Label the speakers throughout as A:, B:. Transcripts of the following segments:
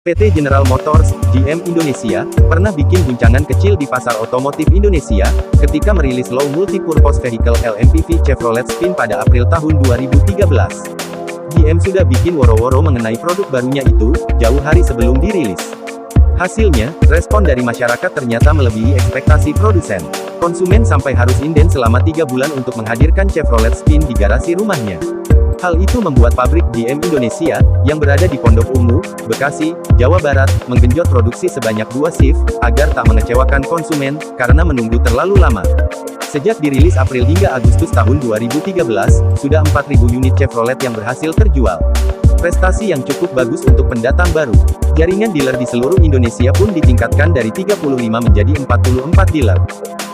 A: PT General Motors, GM Indonesia, pernah bikin guncangan kecil di pasar otomotif Indonesia, ketika merilis Low Multi-Purpose Vehicle LMPV Chevrolet Spin pada April tahun 2013. GM sudah bikin woro-woro mengenai produk barunya itu, jauh hari sebelum dirilis. Hasilnya, respon dari masyarakat ternyata melebihi ekspektasi produsen. Konsumen sampai harus inden selama 3 bulan untuk menghadirkan Chevrolet Spin di garasi rumahnya. Hal itu membuat pabrik GM Indonesia, yang berada di Pondok Ungu, Bekasi, Jawa Barat, menggenjot produksi sebanyak 2 shift, agar tak mengecewakan konsumen, karena menunggu terlalu lama. Sejak dirilis April hingga Agustus tahun 2013, sudah 4.000 unit Chevrolet yang berhasil terjual. Prestasi yang cukup bagus untuk pendatang baru. Jaringan dealer di seluruh Indonesia pun ditingkatkan dari 35 menjadi 44 dealer.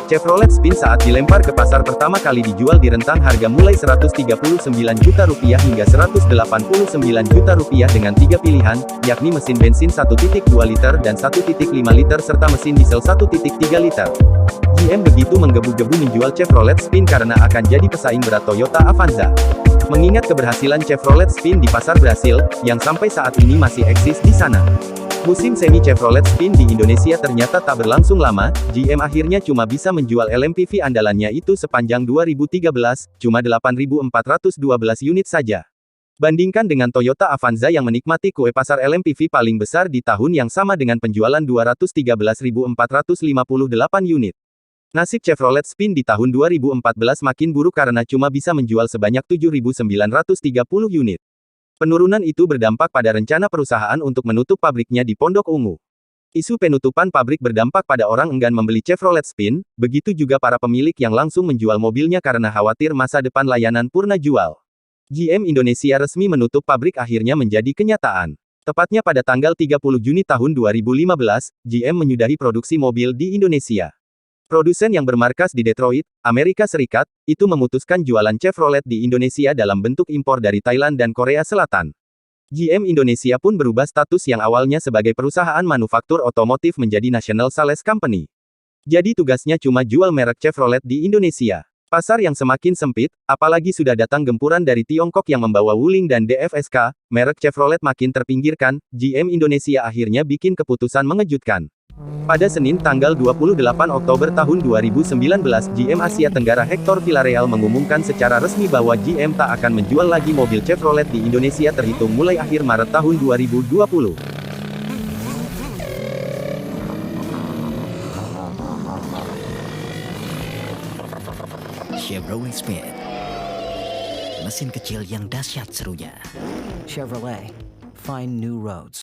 A: Chevrolet Spin saat dilempar ke pasar pertama kali dijual di rentang harga mulai Rp139 juta hingga Rp189 juta dengan 3 pilihan, yakni mesin bensin 1.2 liter dan 1.5 liter serta mesin diesel 1.3 liter. GM begitu menggebu-gebu menjual Chevrolet Spin karena akan jadi pesaing berat Toyota Avanza. Mengingat keberhasilan Chevrolet Spin di pasar Brasil, yang sampai saat ini masih eksis di sana. Musim semi Chevrolet Spin di Indonesia ternyata tak berlangsung lama, GM akhirnya cuma bisa menjual LMPV andalannya itu sepanjang 2013, cuma 8.412 unit saja. Bandingkan dengan Toyota Avanza yang menikmati kue pasar LMPV paling besar di tahun yang sama dengan penjualan 213.458 unit. Nasib Chevrolet Spin di tahun 2014 makin buruk karena cuma bisa menjual sebanyak 7.930 unit. Penurunan itu berdampak pada rencana perusahaan untuk menutup pabriknya di Pondok Ungu. Isu penutupan pabrik berdampak pada orang enggan membeli Chevrolet Spin, begitu juga para pemilik yang langsung menjual mobilnya karena khawatir masa depan layanan purna jual. GM Indonesia resmi menutup pabrik akhirnya menjadi kenyataan. Tepatnya pada tanggal 30 Juni tahun 2015, GM menyudahi produksi mobil di Indonesia. Produsen yang bermarkas di Detroit, Amerika Serikat, itu memutuskan jualan Chevrolet di Indonesia dalam bentuk impor dari Thailand dan Korea Selatan. GM Indonesia pun berubah status yang awalnya sebagai perusahaan manufaktur otomotif menjadi National Sales Company. Jadi tugasnya cuma jual merek Chevrolet di Indonesia. Pasar yang semakin sempit, apalagi sudah datang gempuran dari Tiongkok yang membawa Wuling dan DFSK, merek Chevrolet makin terpinggirkan, GM Indonesia akhirnya bikin keputusan mengejutkan. Pada Senin tanggal 28 Oktober tahun 2019, GM Asia Tenggara Hector Villarreal mengumumkan secara resmi bahwa GM tak akan menjual lagi mobil Chevrolet di Indonesia terhitung mulai akhir Maret tahun 2020.
B: Chevrolet Spin, mesin kecil yang dahsyat serunya. Chevrolet, find new roads.